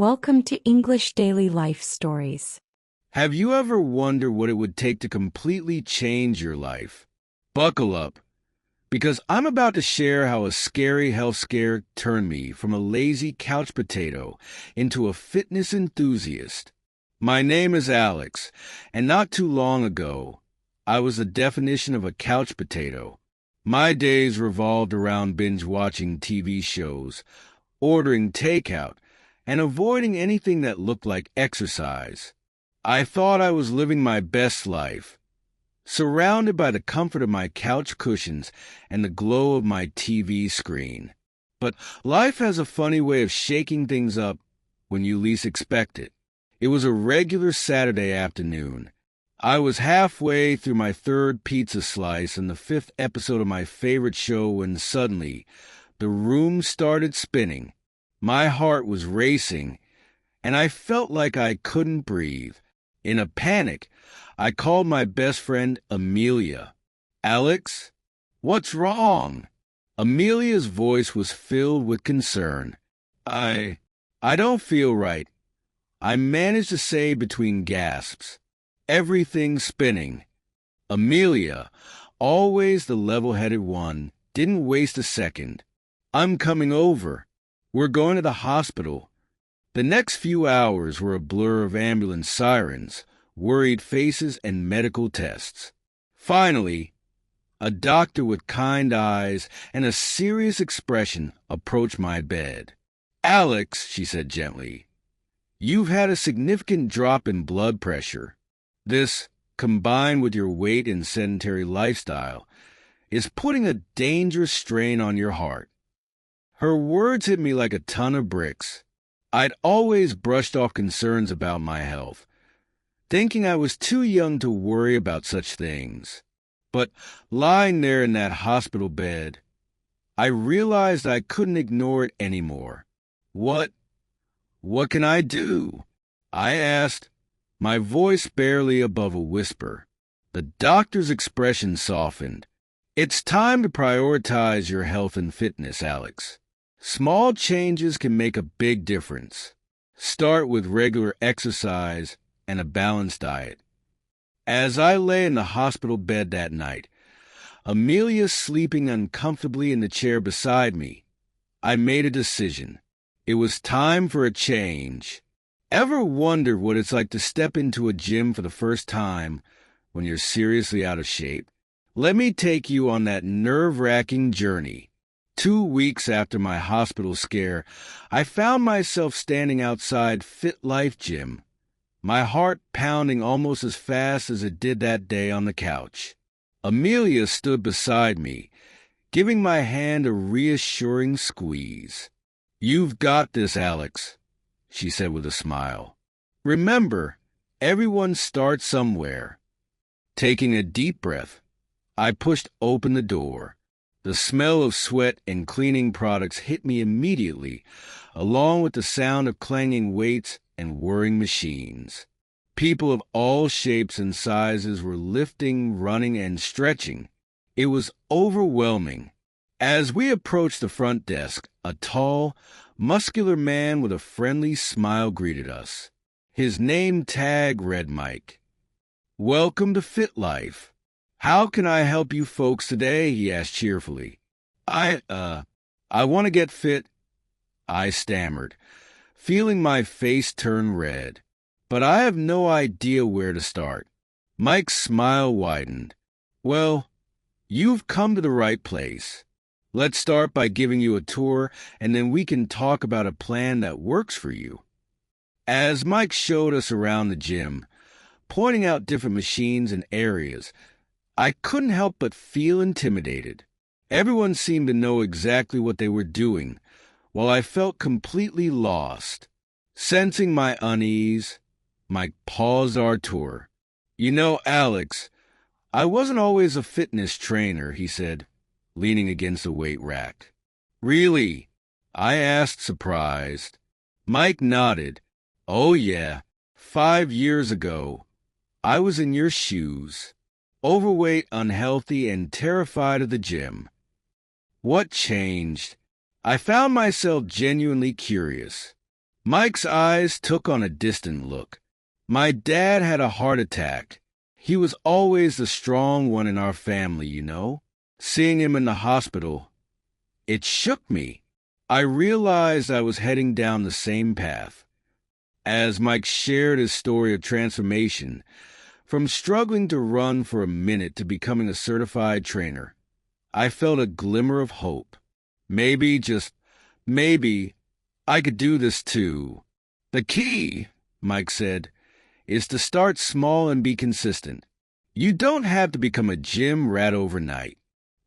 Welcome to English Daily Life Stories. Have you ever wondered what it would take to completely change your life? Buckle up, because I'm about to share how a scary health scare turned me from a lazy couch potato into a fitness enthusiast. My name is Alex, and not too long ago, I was the definition of a couch potato. My days revolved around binge-watching TV shows, ordering takeout, and avoiding anything that looked like exercise. I thought I was living my best life, surrounded by the comfort of my couch cushions and the glow of my TV screen. But life has a funny way of shaking things up when you least expect it. It was a regular Saturday afternoon. I was halfway through my third pizza slice and the fifth episode of my favorite show when suddenly the room started spinning. My heart was racing, and I felt like I couldn't breathe. In a panic, I called my best friend Amelia. "Alex, what's wrong?" Amelia's voice was filled with concern. I don't feel right," I managed to say between gasps. "Everything's spinning." Amelia, always the level-headed one, didn't waste a second. "I'm coming over. We're going to the hospital." The next few hours were a blur of ambulance sirens, worried faces, and medical tests. Finally, a doctor with kind eyes and a serious expression approached my bed. "Alex," she said gently, "you've had a significant drop in blood pressure. This, combined with your weight and sedentary lifestyle, is putting a dangerous strain on your heart." Her words hit me like a ton of bricks. I'd always brushed off concerns about my health, thinking I was too young to worry about such things. But lying there in that hospital bed, I realized I couldn't ignore it anymore. What can I do?" I asked, my voice barely above a whisper. The doctor's expression softened. "It's time to prioritize your health and fitness, Alex. Small changes can make a big difference. Start with regular exercise and a balanced diet." As I lay in the hospital bed that night, Amelia sleeping uncomfortably in the chair beside me, I made a decision. It was time for a change. Ever wondered what it's like to step into a gym for the first time when you're seriously out of shape? Let me take you on that nerve-wracking journey. 2 weeks after my hospital scare, I found myself standing outside Fit Life Gym, my heart pounding almost as fast as it did that day on the couch. Amelia stood beside me, giving my hand a reassuring squeeze. "You've got this, Alex," she said with a smile. "Remember, everyone starts somewhere." Taking a deep breath, I pushed open the door. The smell of sweat and cleaning products hit me immediately, along with the sound of clanging weights and whirring machines. People of all shapes and sizes were lifting, running, and stretching. It was overwhelming. As we approached the front desk, a tall, muscular man with a friendly smile greeted us. His name tag read Mike. "Welcome to Fit Life. How can I help you folks today?" he asked cheerfully. I want to get fit," I stammered, feeling my face turn red. "But I have no idea where to start." Mike's smile widened. "Well, you've come to the right place. Let's start by giving you a tour, and then we can talk about a plan that works for you." As Mike showed us around the gym, pointing out different machines and areas, I couldn't help but feel intimidated. Everyone seemed to know exactly what they were doing, while I felt completely lost. Sensing my unease, Mike paused our tour. "You know, Alex, I wasn't always a fitness trainer," he said, leaning against a weight rack. "Really?" I asked, surprised. Mike nodded. "Oh yeah, 5 years ago, I was in your shoes. Overweight, unhealthy, and terrified of the gym. What changed? I found myself genuinely curious. Mike's eyes took on a distant look. My dad had a heart attack. He was always the strong one in our family, you know. Seeing him in the hospital, it shook me. I realized I was heading down the same path. As Mike shared his story of transformation, from struggling to run for a minute to becoming a certified trainer, I felt a glimmer of hope. Maybe, just maybe, I could do this too. The key, Mike said, is to start small and be consistent. You don't have to become a gym rat overnight.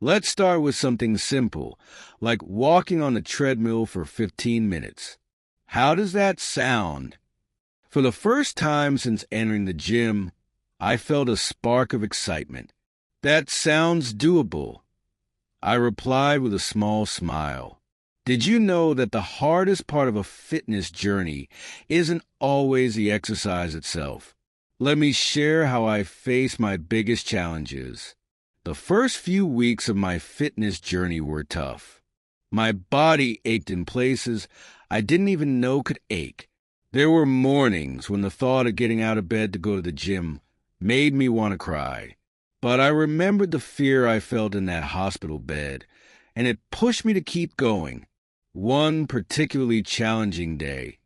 Let's start with something simple, like walking on the treadmill for 15 minutes. How does that sound? For the first time since entering the gym, I felt a spark of excitement. That sounds doable, I replied with a small smile. Did you know that the hardest part of a fitness journey isn't always the exercise itself? Let me share how I faced my biggest challenges. The first few weeks of my fitness journey were tough. My body ached in places I didn't even know could ache. There were mornings when the thought of getting out of bed to go to the gym made me want to cry. But I remembered the fear I felt in that hospital bed, and it pushed me to keep going. One particularly challenging day,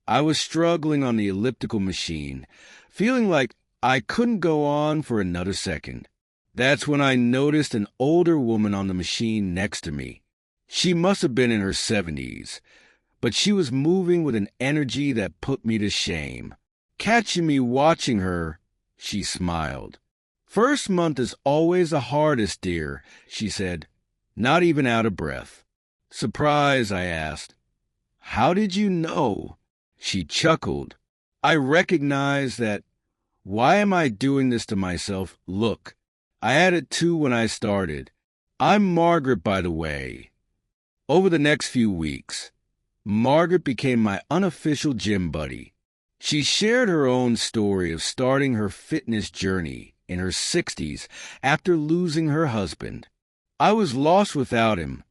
I was struggling on the elliptical machine, feeling like I couldn't go on for another second. That's when I noticed an older woman on the machine next to me. She must have been in her 70s, but she was moving with an energy that put me to shame. Catching me watching her, she smiled. First month is always the hardest, dear, she said, not even out of breath. Surprised, I asked, how did you know? She chuckled. I recognized that. Why am I doing this to myself? Look, I had it too when I started. I'm Margaret, by the way. Over the next few weeks, Margaret became my unofficial gym buddy. She shared her own story of starting her fitness journey in her 60s after losing her husband. I was lost without him,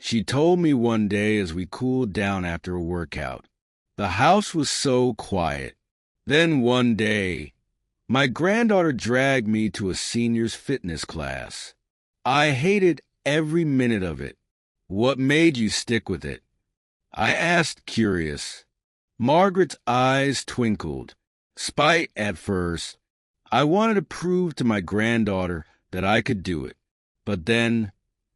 she told me one day as we cooled down after a workout. The house was so quiet. Then one day, my granddaughter dragged me to a seniors fitness class. I hated every minute of it. What made you stick with it? I asked, curious. Margaret's eyes twinkled. Spite at first. I wanted to prove to my granddaughter that I could do it. But then,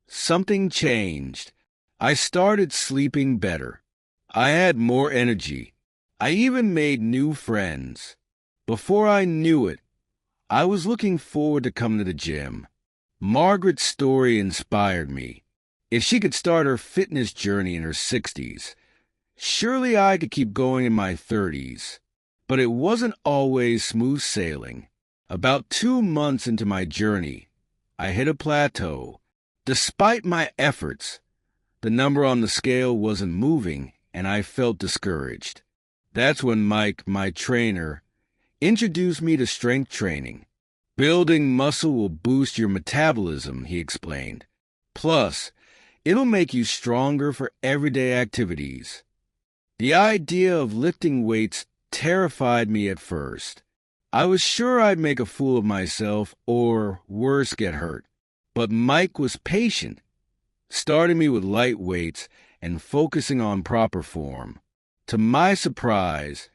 something changed. I started sleeping better. I had more energy. I even made new friends. Before I knew it, I was looking forward to coming to the gym. Margaret's story inspired me. If she could start her fitness journey in her 60s, surely I could keep going in my 30s. But it wasn't always smooth sailing. About 2 months into my journey, I hit a plateau. Despite my efforts, the number on the scale wasn't moving, and I felt discouraged. That's when Mike, my trainer, introduced me to strength training. Building muscle will boost your metabolism, he explained. Plus, it'll make you stronger for everyday activities. The idea of lifting weights terrified me at first. I was sure I'd make a fool of myself or, worse, get hurt. But Mike was patient, starting me with light weights and focusing on proper form. To my surprise,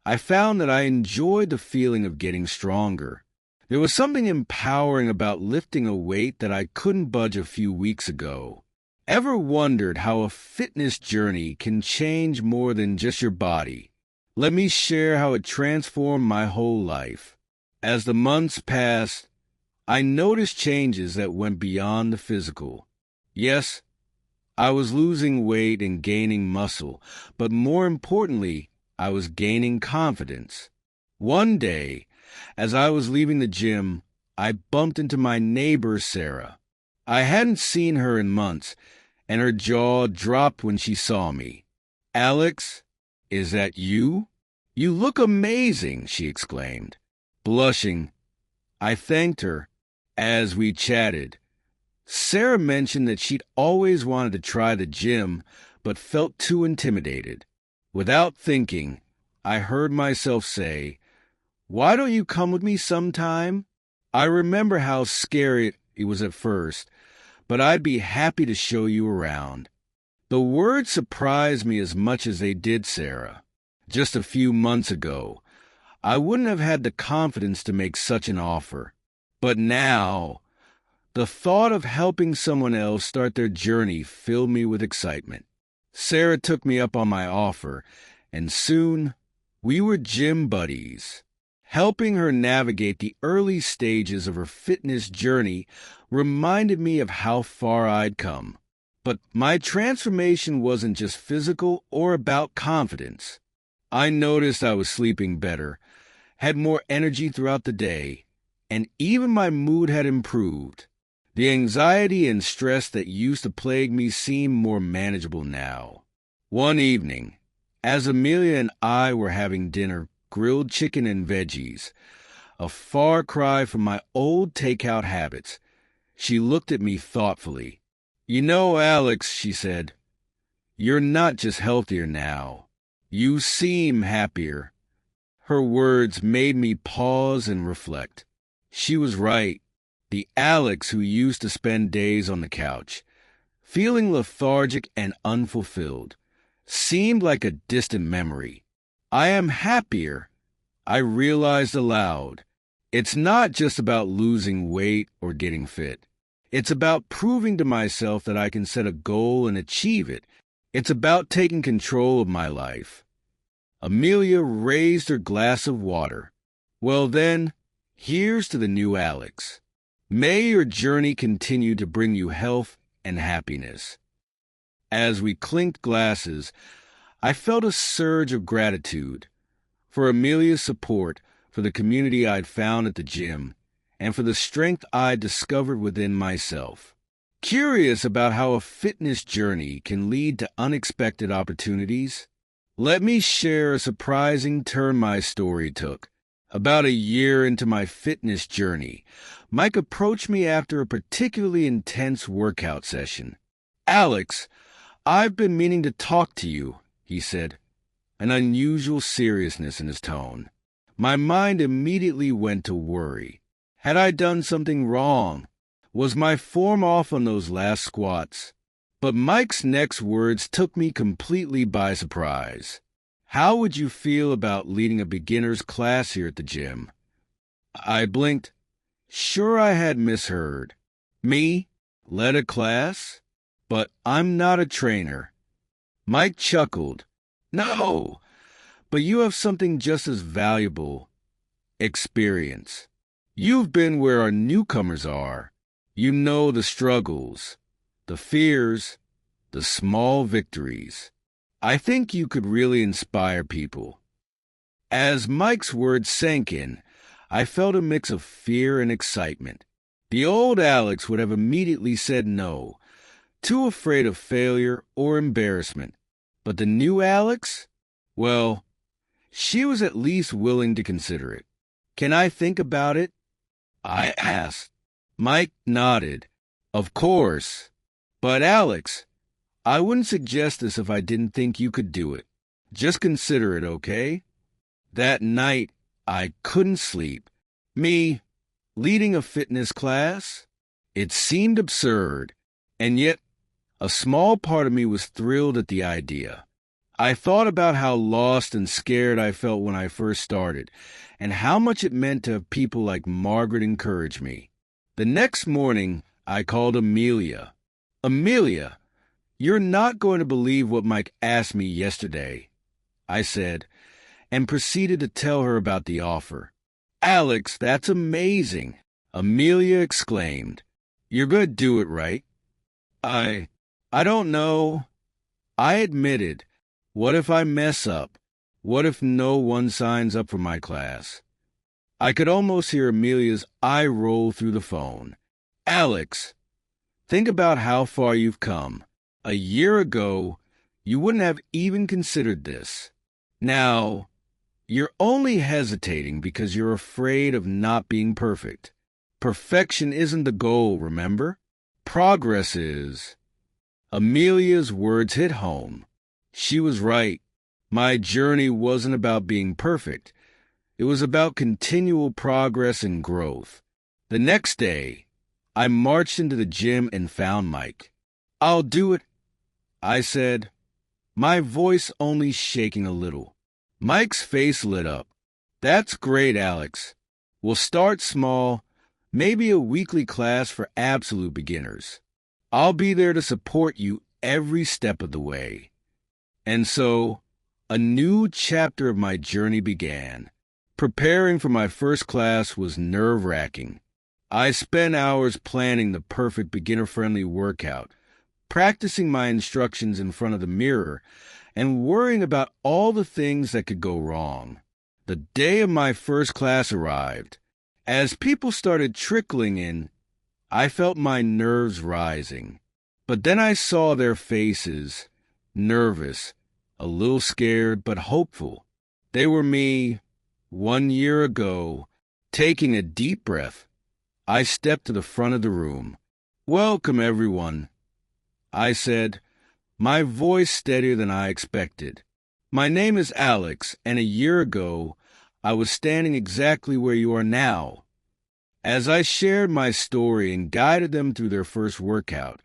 I found that I enjoyed the feeling of getting stronger. There was something empowering about lifting a weight that I couldn't budge a few weeks ago. Ever wondered how a fitness journey can change more than just your body? Let me share how it transformed my whole life. As the months passed, I noticed changes that went beyond the physical. Yes, I was losing weight and gaining muscle, but more importantly, I was gaining confidence. One day, as I was leaving the gym, I bumped into my neighbor, Sarah. I hadn't seen her in months, and her jaw dropped when she saw me. Alex, is that you? You look amazing, she exclaimed. Blushing, I thanked her as we chatted. Sarah mentioned that she'd always wanted to try the gym, but felt too intimidated. Without thinking, I heard myself say, "Why don't you come with me sometime?" I remember how scary it was at first, but I'd be happy to show you around. The words surprised me as much as they did Sarah. Just a few months ago, I wouldn't have had the confidence to make such an offer. But now, the thought of helping someone else start their journey filled me with excitement. Sarah took me up on my offer, and soon we were gym buddies. Helping her navigate the early stages of her fitness journey reminded me of how far I'd come. But my transformation wasn't just physical or about confidence. I noticed I was sleeping better, had more energy throughout the day, and even my mood had improved. The anxiety and stress that used to plague me seemed more manageable now. One evening, as Amelia and I were having dinner, grilled chicken and veggies, a far cry from my old takeout habits, she looked at me thoughtfully. "You know, Alex," she said, "you're not just healthier now. You seem happier." Her words made me pause and reflect. She was right. The Alex who used to spend days on the couch, feeling lethargic and unfulfilled, seemed like a distant memory. I am happier, I realized aloud. It's not just about losing weight or getting fit. It's about proving to myself that I can set a goal and achieve it. It's about taking control of my life. Amelia raised her glass of water. Well then, here's to the new Alex. May your journey continue to bring you health and happiness. As we clinked glasses, I felt a surge of gratitude for Amelia's support, for the community I'd found at the gym, and for the strength I'd discovered within myself. Curious about how a fitness journey can lead to unexpected opportunities, let me share a surprising turn my story took. About a year into my fitness journey, Mike approached me after a particularly intense workout session. "Alex, I've been meaning to talk to you," he said, an unusual seriousness in his tone. My mind immediately went to worry. Had I done something wrong? Was my form off on those last squats? But Mike's next words took me completely by surprise. "How would you feel about leading a beginner's class here at the gym?" I blinked. Sure, I had misheard. Me? Led a class? But I'm not a trainer. Mike chuckled. "No, but you have something just as valuable. Experience. You've been where our newcomers are. You know the struggles, the fears, the small victories. I think you could really inspire people." As Mike's words sank in, I felt a mix of fear and excitement. The old Alex would have immediately said no, too afraid of failure or embarrassment. But the new Alex? Well, she was at least willing to consider it. "Can I think about it?" I asked. Mike nodded. "Of course. But Alex, I wouldn't suggest this if I didn't think you could do it. Just consider it, okay?" That night, I couldn't sleep. Me, leading a fitness class? It seemed absurd, and yet a small part of me was thrilled at the idea. I thought about how lost and scared I felt when I first started, and how much it meant to have people like Margaret encourage me. The next morning, I called Amelia. "Amelia, you're not going to believe what Mike asked me yesterday," I said, and proceeded to tell her about the offer. "Alex, that's amazing," Amelia exclaimed. "You're going to do it, right?" I don't know. I admitted. What if I mess up? What if no one signs up for my class? I could almost hear Amelia's eye roll through the phone. "Alex, think about how far you've come. A year ago, you wouldn't have even considered this. Now, you're only hesitating because you're afraid of not being perfect. Perfection isn't the goal, remember? Progress is." Amelia's words hit home. She was right. My journey wasn't about being perfect. It was about continual progress and growth. The next day, I marched into the gym and found Mike. "I'll do it," I said, my voice only shaking a little. Mike's face lit up. "That's great, Alex. We'll start small, maybe a weekly class for absolute beginners. I'll be there to support you every step of the way." And so, a new chapter of my journey began. Preparing for my first class was nerve-wracking. I spent hours planning the perfect beginner-friendly workout, practicing my instructions in front of the mirror, and worrying about all the things that could go wrong. The day of my first class arrived. As people started trickling in, I felt my nerves rising. But then I saw their faces, nervous, a little scared, but hopeful. They were me, 1 year ago. Taking a deep breath, I stepped to the front of the room. "Welcome, everyone," I said, my voice steadier than I expected. "My name is Alex, and a year ago, I was standing exactly where you are now." As I shared my story and guided them through their first workout,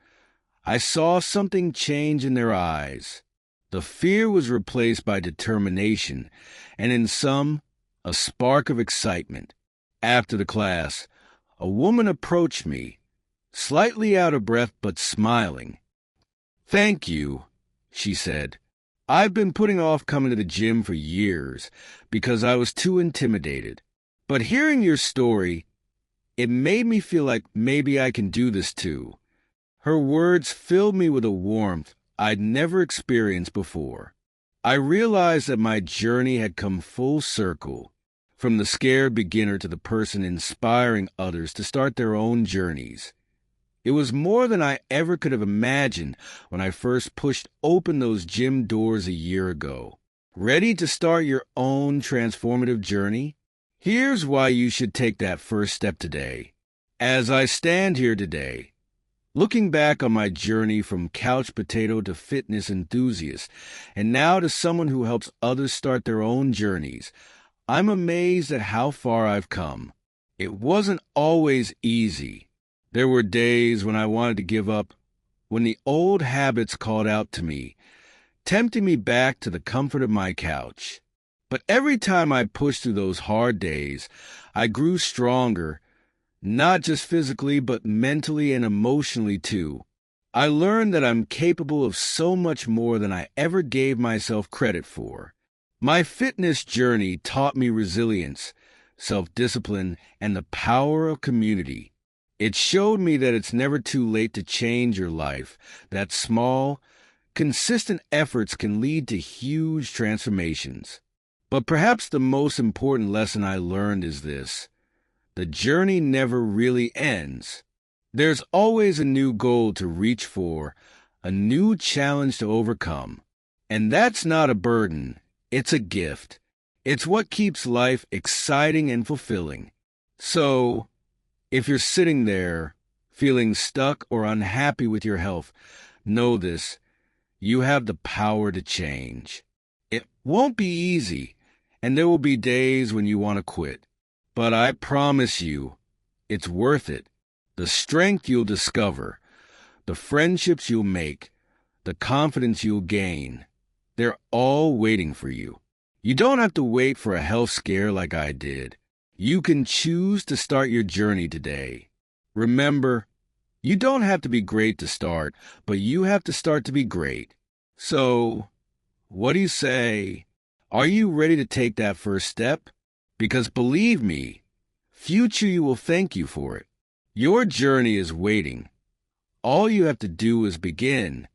I saw something change in their eyes. The fear was replaced by determination, and in some, a spark of excitement. After the class, a woman approached me, slightly out of breath but smiling. "Thank you," she said. "I've been putting off coming to the gym for years because I was too intimidated. But hearing your story, it made me feel like maybe I can do this too." Her words filled me with a warmth I'd never experienced before. I realized that my journey had come full circle, from the scared beginner to the person inspiring others to start their own journeys. It was more than I ever could have imagined when I first pushed open those gym doors a year ago. Ready to start your own transformative journey? Here's why you should take that first step today. As I stand here today, looking back on my journey from couch potato to fitness enthusiast, and now to someone who helps others start their own journeys, I'm amazed at how far I've come. It wasn't always easy. There were days when I wanted to give up, when the old habits called out to me, tempting me back to the comfort of my couch. But every time I pushed through those hard days, I grew stronger, not just physically, but mentally and emotionally too. I learned that I'm capable of so much more than I ever gave myself credit for. My fitness journey taught me resilience, self-discipline, and the power of community. It showed me that it's never too late to change your life, that small, consistent efforts can lead to huge transformations. But perhaps the most important lesson I learned is this: the journey never really ends. There's always a new goal to reach for, a new challenge to overcome. And that's not a burden, it's a gift. It's what keeps life exciting and fulfilling. So, if you're sitting there, feeling stuck or unhappy with your health, know this: you have the power to change. It won't be easy, and there will be days when you want to quit. But I promise you, it's worth it. The strength you'll discover, the friendships you'll make, the confidence you'll gain, they're all waiting for you. You don't have to wait for a health scare like I did. You can choose to start your journey today. Remember, you don't have to be great to start, but you have to start to be great. So, what do you say? Are you ready to take that first step? Because believe me, future you will thank you for it. Your journey is waiting. All you have to do is begin.